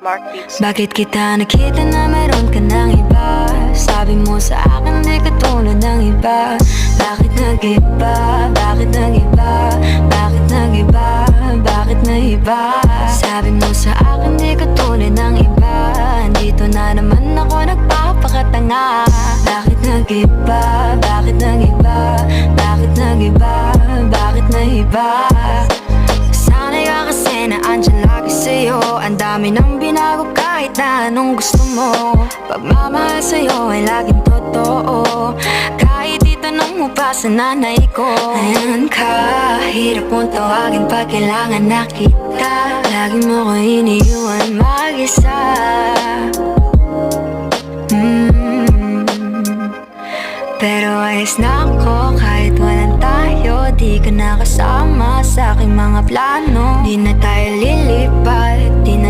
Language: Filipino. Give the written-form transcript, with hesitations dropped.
Mark Beats. Bakit kita nakita na meron ka ng iba? Sabi mo sa akin di ka tulad ng iba. Bakit nag-iba? Bakit nag-iba? Bakit nag-iba? Bakit nag-iba? Sabi mo sa akin di ka tulad ng iba. Dito na naman ako nagpapakatanga. Bakit nag-iba? Bakit nag-iba? Bakit nag-iba? Bakit nag-iba? Sanay ka kasi na andyan lagi sa'yo. Ang dami nang binago kahit na anong gusto mo. Pagmamahal sa'yo ay laging totoo. Kahit itanong mo pa sa nanay ko. Ayan ka, hirap mong tawagin pag kailangan na kita. Lagi mo ko iniiwan mag-isa. Pero ayos na ako kahit walang tayo. Di ka nakasama sa aking mga plano. Di na tayo lilipat